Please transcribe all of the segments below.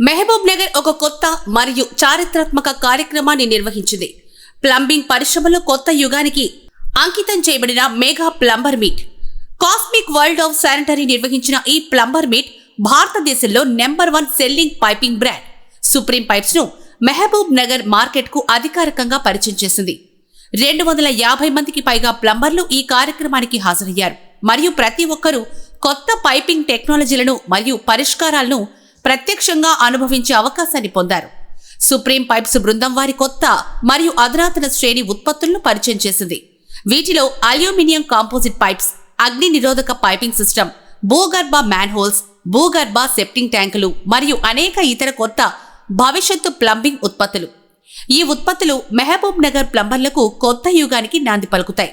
మహబూబ్ నగర్ ఒక కొత్త మరియు చారిత్రాత్మక కార్యక్రమాన్ని నిర్వహించింది. ప్లంబింగ్ పరిశ్రమలో కొత్త యుగానికి అంకితం చేయబడిన mega plumber meet. Cosmic World of sanitary నిర్వహించిన ఈ ప్లంబర్ మీట్ భారతదేశంలో number 1 selling piping brand supreme pipes ను మహబూబ్ నగర్ మార్కెట్ కు అధికారికంగా పరిచయం చేసింది. 250 మందికి పైగా ప్లంబర్లు ఈ కార్యక్రమానికి హాజరయ్యారు మరియు ప్రతి ఒక్కరూ కొత్త పైపింగ్ టెక్నాలజీలను మరియు పరిష్కారాలను ప్రత్యక్షంగా అనుభవించే అవకాశాన్ని పొందారు. సుప్రీం పైప్స్ బృందం వారి కొత్త మరియు అధునాతన శ్రేణి ఉత్పత్తులను పరిచయం చేసింది. వీటిలో అల్యూమినియం కాంపోజిట్ పైప్స్, అగ్ని నిరోధక పైపింగ్ సిస్టమ్, భూగర్భ మ్యాన్హోల్స్, భూగర్భ సెప్టింగ్ ట్యాంకులు మరియు అనేక ఇతర కొత్త భవిష్యత్తు ప్లంబింగ్ ఉత్పత్తులు. ఈ ఉత్పత్తులు మహబూబ్ నగర్ ప్లంబర్లకు కొత్త యుగానికి నాంది పలుకుతాయి.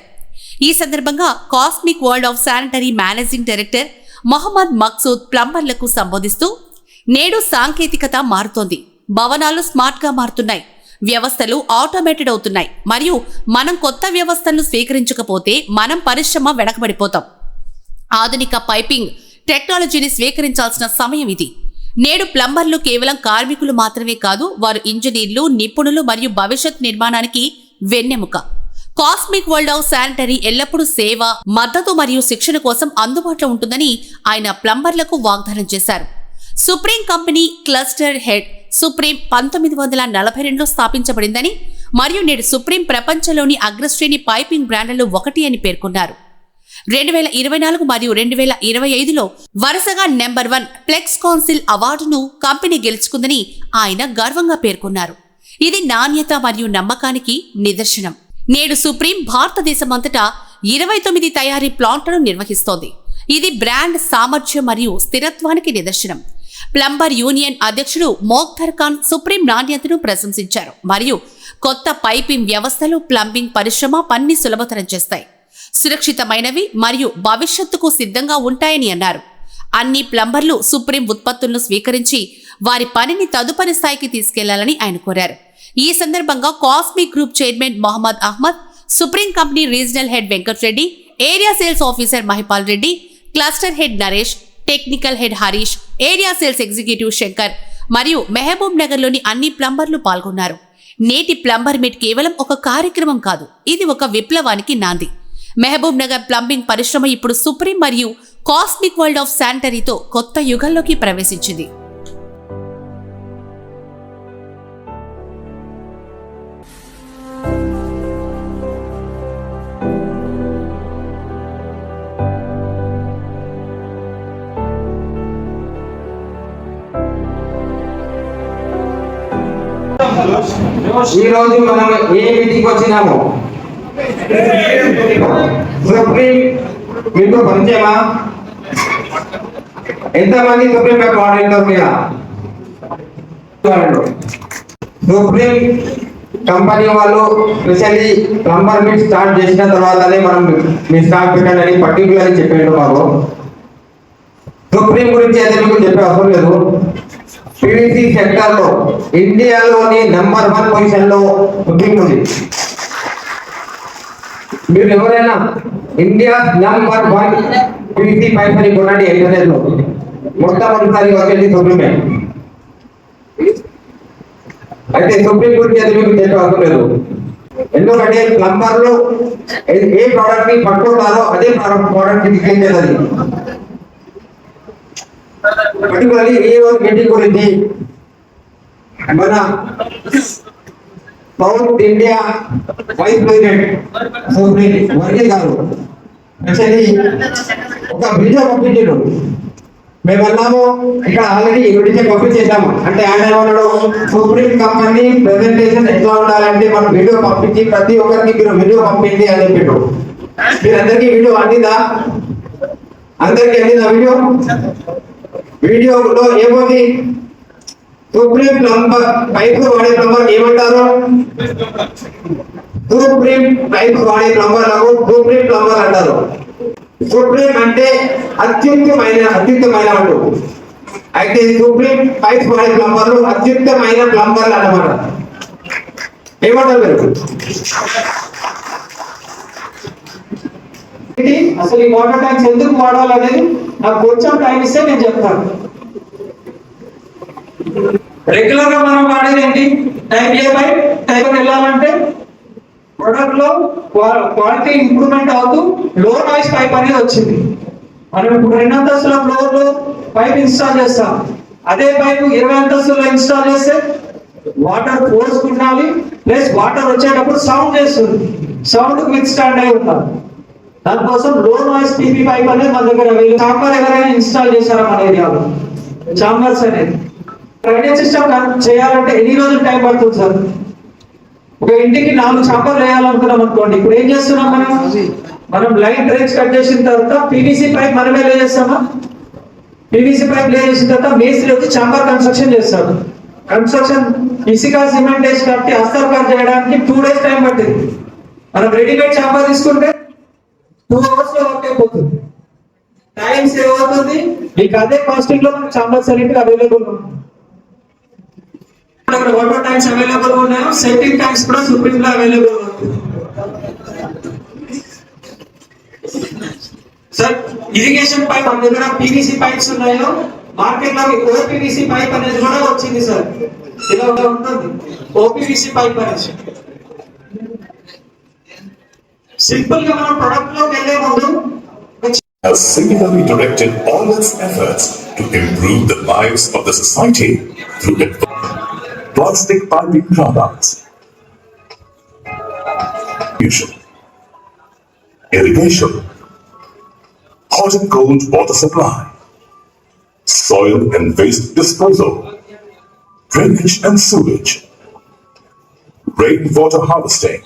ఈ సందర్భంగా Cosmic World of Sanitary managing director Mohammed Maqsood ప్లంబర్లకు సంబోధిస్తూ, నేడు సాంకేతికత మారుతోంది, భవనాలు స్మార్ట్ గా మారుతున్నాయి, వ్యవస్థలు ఆటోమేటెడ్ అవుతున్నాయి మరియు మనం కొత్త వ్యవస్థలను స్వీకరించకపోతే మనం పరిశ్రమ వెనకబడిపోతాం. ఆధునిక పైపింగ్ టెక్నాలజీని స్వీకరించాల్సిన సమయం ఇది. నేడు ప్లంబర్లు కేవలం కార్మికులు మాత్రమే కాదు, వారు ఇంజనీర్లు, నిపుణులు మరియు భవిష్యత్ నిర్మాణానికి వెన్నెముక. కాస్మిక్ వరల్డ్ ఆఫ్ శానిటరీ ఎల్లప్పుడూ సేవ, మద్దతు మరియు శిక్షణ కోసం అందుబాటులో ఉంటుందని ఆయన ప్లంబర్లకు వాగ్దానం చేశారు. Supreme company cluster head Supreme 1942లో స్థాపించబడిందని మరియు నేడు సుప్రీం ప్రపంచంలోని అగ్రశ్రేణి పైపింగ్ బ్రాండ్లలో ఒకటి అని పేర్కొన్నారు. 2024 మరియు 2025లో వరుసగా నెంబర్ 1 ప్లెక్స్ కౌన్సిల్ అవార్డును కంపెనీ గెలుచుకుందని ఆయన గర్వంగా పేర్కొన్నారు. ఇది నాణ్యత మరియు నమ్మకానికి నిదర్శనం. నేడు సుప్రీం భారతదేశమంతటా 29 తయారీ ప్లాంట్లను నిర్వహిస్తోంది. ఇది బ్రాండ్ సామర్థ్యం మరియు స్థిరత్వానికి నిదర్శనం. ప్లంబర్ యూనియన్ అధ్యక్షుడు మోఖ్తర్ ఖాన్ సుప్రీం నాణ్యతను ప్రశంసించారు మరియు కొత్త పైపింగ్ వ్యవస్థలు ప్లంబింగ్ పరిశ్రమ పనిని సులభతరం చేస్తాయి, సురక్షితమైనవి మరియు భవిష్యత్తుకు సిద్ధంగా ఉంటాయని అన్నారు. అన్ని ప్లంబర్లు సుప్రీం ఉత్పత్తులను స్వీకరించి వారి పనిని తదుపరి స్థాయికి తీసుకెళ్లాలని ఆయన కోరారు. ఈ సందర్భంగా Cosmic Group chairman Mohammed Ahmed, Supreme company regional head Venkat Reddy, area sales officer Mahipal Reddy, cluster head Naresh, technical head Harish, area sales executive Shankar మరియు మహబూబ్ నగర్లోని అన్ని ప్లంబర్లు పాల్గొన్నారు. నేటి ప్లంబర్ మీట్ కేవలం ఒక కార్యక్రమం కాదు, ఇది ఒక విప్లవానికి నాంది. మహబూబ్ నగర్ ప్లంబింగ్ పరిశ్రమ ఇప్పుడు సుప్రీం మరియు కాస్మిక్ వరల్డ్ ఆఫ్ శానిటరీతో కొత్త యుగంలోకి ప్రవేశించింది. ఈ రోజు మనం ఏ మీటింగ్ వచ్చినాము? సుప్రీం మీకు పరిచయమా? ఎంతమంది సుప్రీం యొక్క వాడేంటారు? సుప్రీం కంపెనీ వాళ్ళు స్పెషల్లీ ప్లంబర్ మీట్ స్టార్ట్ చేసిన తర్వాతనే మనం మీ స్టాక్ పెట్టండి అని పర్టికులర్గా చెప్పాడు మాకు. సుప్రీం గురించి అయితే మీకు చెప్పే అవసరం లేదు. పీవీసీ సెక్టర్ లో ఇండియాలోని నెంబర్ 1 పొజిషన్ లో సుప్రీం ఉంది. మీరు ఎవరైనా ఇండియా నెంబర్ 1 పీవీసీ పైప్ అని కొనండి ఇంటర్నెట్ లో, మొట్టమొదటిసారి వచ్చేది సుప్రీమే. అయితే సుప్రీం గురించి అయితే మీకు చెప్పే అవసరం లేదు. ఎందుకంటే ప్లంబర్లు ఏ ప్రోడక్ట్ ని పట్టుకుంటారో అదే ప్రోడక్ట్ తీసుకెళ్ళేది. పర్టికులర్లీ ఈ రోజు మీటింగ్ గురించి మన South India vice president Supreme Varghese గారు యాక్చువల్లీ ఒక వీడియో పంపించారు. మేము అన్నాము ఇక్కడ ఆల్రెడీ వీడియో పంపించేసాము అంటే ఆయన ఏమన్నాడు, సుప్రీం కంపెనీ ప్రెజెంటేషన్ ఎట్లా ఉండాలంటే మనం వీడియో పంపించి ప్రతి ఒక్కరికి మీరు వీడియో పంపించి అని చెప్పారు. మీరందరికీ వీడియో అందిందా? అందరికీ అందిందా వీడియో? వీడియోలో ఏమోది? సుప్రీం ప్లంబర్ పైప్ వాడే ప్లంబర్ ఏమంటారు? సుప్రీం పైప్ వాడే ప్లంబర్లకు సుప్రీం ప్లంబర్ అంటారు. సుప్రీం అంటే అత్యుత్తమైన అంటూ. అయితే సుప్రీం పైప్ వాడే ప్లంబర్లు అత్యుత్తమైన ప్లంబర్లు అన్నమాట. ఏమంటారు మీరు? అసలు ఈ వాటర్ ట్యాంక్స్ ఎందుకు వాడాలనేది నాకు కొంచెం టైం ఇస్తే నేను చెప్తాను. రెగ్యులర్ గా మనం వాడేది ఏంటి? టైప్ ఏ పైప్. టైప్ వెళ్ళాలంటే ప్రొడక్ట్ లో క్వాలిటీ ఇంప్రూవ్మెంట్ అవుతూ లో నాయిస్ పైప్ అనేది వచ్చింది. మనం ఇప్పుడు 2 అంతస్తుల ఫ్లోర్ లో పైప్ ఇన్స్టాల్ చేస్తాం. అదే పైప్ 20 అంతస్తుల్లో ఇన్స్టాల్ చేస్తే వాటర్ ఫోర్స్ ఉండాలి, ప్లస్ వాటర్ వచ్చేటప్పుడు సౌండ్ చేస్తుంది. సౌండ్ విత్ స్టాండ్ అయి ఉండాలి. దానికోసం లో నాయిస్ టీపీ పైప్ అనేది మన దగ్గర అవైలబుల్. చాంబర్ ఎవరైనా ఇన్స్టాల్ చేశారా మన ఏరియాలో? చాంబర్స్ అనేది డ్రైనేజ్ సిస్టమ్ చేయాలంటే ఎన్ని రోజులు టైం పడుతుంది సార్? ఒక ఇంటికి 4 చాంబర్లు వేయాలనుకున్నాం అనుకోండి. ఇప్పుడు ఏం చేస్తున్నాం మనం లైన్ డ్రైన్స్ కట్ చేసిన తర్వాత పీవీసీ పైప్ మనమే లే చేస్తామా? పీవీసీ పైప్ లే చేసిన తర్వాత మేస్త్రి వచ్చి చాంబర్ కన్స్ట్రక్షన్ చేస్తాడు. కన్స్ట్రక్షన్ ఇసుక సిమెంట్ వేసి కట్టి అస్తర్ చేయడానికి 2 days టైం పట్టింది. మనం రెడీమేడ్ చాంబర్ తీసుకుంటే 2 hours లో వర్క్ అయిపోతుంది. టైం సేవ్ అవుతుంది. మీకు అదే కాస్టింగ్ లో మనకి చాంబర్స్ అన్నిటికీ అవైలబుల్ ఉంటుంది. అక్కడ వాటర్ ట్యాంక్స్ అవైలబుల్ ఉన్నాయో సెప్టిక్ ట్యాంక్స్ కూడా సుప్రీం లో అవైలబుల్ ఉంటుంది. సార్ ఇరిగేషన్ పైప్ మన దగ్గర పీవీసీ పైప్స్ ఉన్నాయో మార్కెట్ లో ఓపీవీసీ పైప్ అనేది కూడా వచ్చింది సార్. ఇలా ఉంటుంది ఓపీవీసీ పైప్ అనేది. సింపుల్ గా మనం ప్రొడక్ట్ లోకి వెళ్లే ముందు has singularly directed all its efforts to improve the lives of the society through plastic piping products, irrigation, hot and cold water supply, soil and waste disposal, drainage and sewage, rainwater harvesting,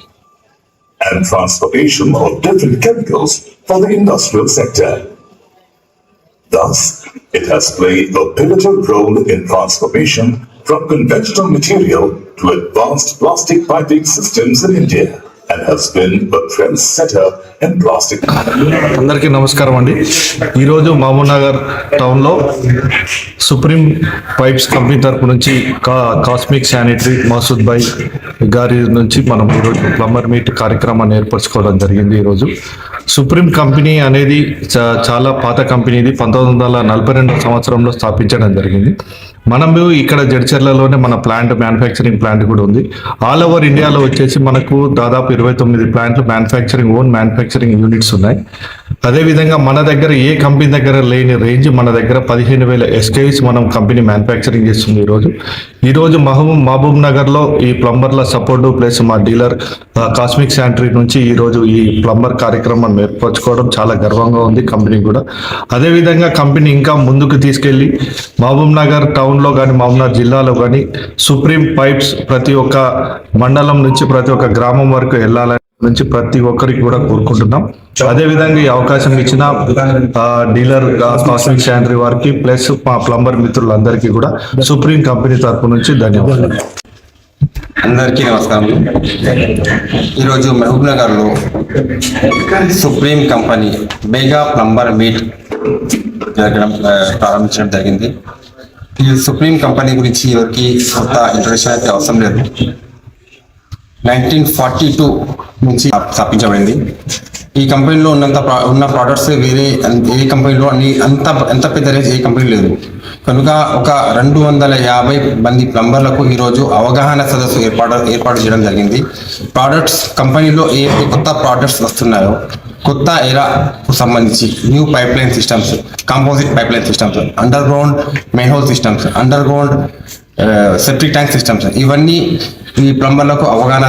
and transportation of different chemicals for the industrial sector. Thus, it has played a pivotal role in transformation from conventional material to advanced plastic piping systems in India and has been a trendsetter in plastic. అందరికీ నమస్కారం అండి. ఈరోజు మహబూబ్నగర్ టౌన్లో supreme pipes company తరపు నుంచి cosmic sanitary Masood భాయ్ గారి నుంచి మనం ఈరోజు ప్లంబర్ మీట్ కార్యక్రమాన్ని ఏర్పరచుకోవడం జరిగింది. ఈరోజు సుప్రీం కంపెనీ అనేది చాలా పాత కంపెనీ. ఇది 1942 సంవత్సరంలో స్థాపించడం జరిగింది. మనము ఇక్కడ జడ్చర్లలోనే మన ప్లాంట్ మ్యానుఫ్యాక్చరింగ్ ప్లాంట్ కూడా ఉంది. ఆల్ ఓవర్ ఇండియాలో వచ్చేసి మనకు దాదాపు 29 ప్లాంట్లు ఓన్ మ్యానుఫ్యాక్చరింగ్ యూనిట్స్ ఉన్నాయి. అదేవిధంగా మన దగ్గర ఏ కంపెనీ దగ్గర లేని రేంజ్ మన దగ్గర 15,000 SKUs మనం కంపెనీ మ్యానుఫ్యాక్చరింగ్ చేస్తుంది. ఈరోజు మహబూబ్ నగర్లో ఈ ప్లంబర్ల సపోర్టు ప్లస్ మా డీలర్ కాస్మిక్ శానిటరీ నుంచి ఈరోజు ఈ ప్లంబర్ కార్యక్రమాన్ని ఏర్పరచుకోవడం చాలా గర్వంగా ఉంది కంపెనీ కూడా. అదేవిధంగా కంపెనీ ఇంకా ముందుకు తీసుకెళ్లి మహబూబ్ నగర్ టౌన్లో కానీ మహబూబ్నగర్ జిల్లాలో కానీ సుప్రీం పైప్స్ ప్రతి ఒక్క మండలం నుంచి ప్రతి ఒక్క గ్రామం వరకు వెళ్ళాలని నుంచి ప్రతి ఒక్కరికి కూడా కోరుకుంటున్నాం. అదేవిధంగా ఈ అవకాశం ఇచ్చిన డీలర్ కాస్మిక్ శానిటరీ వారికి ప్లస్ మా ప్లంబర్ మిత్రులందరికీ కూడా సుప్రీం కంపెనీ తరపు నుంచి ధన్యవాదాలు. అందరికీ నమస్కారం. ఈరోజు మహబూబ్నగర్లో Supreme company mega plumber meet ప్రారంభించడం జరిగింది. ఈ సుప్రీం కంపెనీ గురించి ఎవరికి కొత్త ఇంట్రొడక్షన్ అయితే అవసరం లేదు. 1942 నుంచి స్థాపించబడింది. ఈ కంపెనీలో ఉన్న ప్రోడక్ట్స్ వేరే ఏ కంపెనీలో అంత పెద్ద రేంజ్ ఏ కంపెనీ లేదు. కనుక ఒక 250 మంది ప్లంబర్లకు ఈరోజు అవగాహన సదస్సు ఏర్పాటు చేయడం జరిగింది. ప్రోడక్ట్స్ కంపెనీలో ఏ కొత్త ప్రోడక్ట్స్ వస్తున్నాయో, కొత్త ఎరాకు సంబంధించి new pipe line systems, composite pipe line systems, under ground main systems, under ground septic tank systems, ఇవన్నీ ఈ ప్లంబర్లకు అవగాహన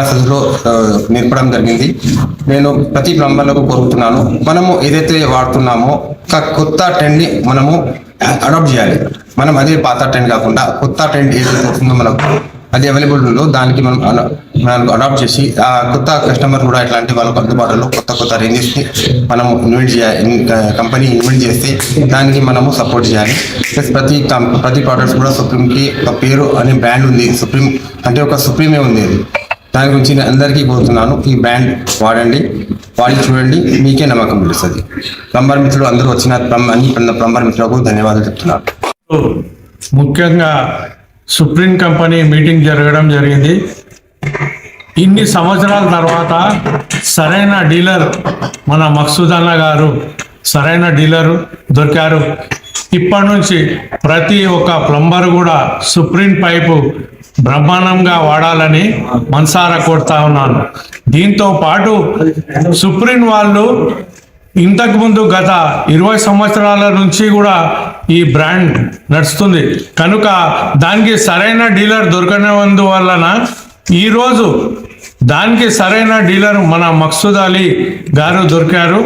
సదస్సులో నేర్పడం జరిగింది. నేను ప్రతి ప్లంబర్లకు కోరుతున్నాను, మనము ఏదైతే వాడుతున్నామో ఒక కొత్త ట్రెండ్ని మనము అడాప్ట్ చేయాలి. మనం అదే పాత ట్రెండ్ కాకుండా కొత్త ట్రెండ్ ఏదైతే వస్తుందో మనకు అది అవైలబుల్ ఉందో దానికి మనం అడాప్ట్ చేసి ఆ కొత్త కస్టమర్ కూడా ఇట్లాంటి వాళ్ళకు అందుబాటులో కొత్త రేంజెస్ని మనము ఇన్వెంట్ చేయాలి. కంపెనీ ఇన్వెంట్ చేస్తే దానికి మనము సపోర్ట్ చేయాలి. ప్లస్ ప్రతి ప్రోడక్ట్స్ కూడా సుప్రీంకి ఒక పేరు అనే బ్రాండ్ ఉంది. సుప్రీం అంటే ఒక సుప్రీమే ఉంది. అది దాని గురించి నేను అందరికీ కోరుతున్నాను, ఈ బ్రాండ్ వాడండి, వాడి చూడండి, మీకే నమ్మకం తెలుస్తుంది. ప్లంబర్ మిత్రులు అందరూ వచ్చిన అన్ని ప్లంబర్ మిత్రులకు ధన్యవాదాలు చెప్తున్నారు. ముఖ్యంగా సుప్రీం కంపెనీ మీటింగ్ జరగడం జరిగింది. ఇన్ని సంవత్సరాల తర్వాత సరైన డీలర్ మన మక్సూద్ అన్న గారు సరైన డీలర్ దొరికారు. ఇప్పటి నుంచి ప్రతి ఒక్క ప్లంబర్ కూడా సుప్రీం పైపు బ్రహ్మాండంగా వాడాలని మనసారా కోరుతా ఉన్నాను. దీంతో పాటు సుప్రీం వాళ్ళు ఇంతకు ముందు గత 20 సంవత్సరాల నుంచి కూడా ఈ బ్రాండ్ నడుస్తుంది కనుక దానికి సరైన డీలర్ దొరకనందువలన ఈరోజు దానికి సరైన డీలర్ మన మక్సూద్ అలీ గారు దొరికారు.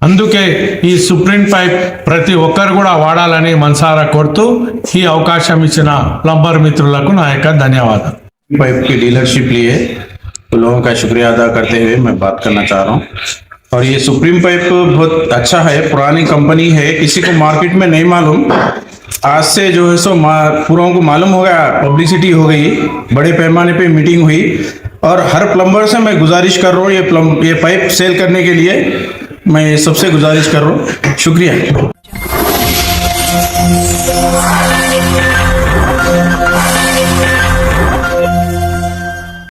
అందుకే ఈ సుప్రీం పైప్ ప్రతి ఒక్కరు కూడా వాడాలని మనసారా కోరుతూ ఈ అవకాశం ఇచ్చిన ప్లంబర్ మిత్రులకు నా యొక్క ధన్యవాదాలు. पाइप की डीलरशिप लिए तो लोगों का शुक्रिया अदा करते हुए मैं बात करना चाह रहा हूँ. और ये सुप्रीम पाइप बहुत अच्छा है, पुरानी कंपनी है, किसी को मार्केट में नहीं मालूम. आज से जो है सो पूरों को मालूम हो गया, पब्लिसिटी हो गई, बड़े पैमाने पे मीटिंग हुई. और हर प्लम्बर से मैं गुजारिश कर रहा हूँ ये पाइप सेल करने के लिए मैं सबसे गुजारिश कर रहा हूँ. शुक्रिया.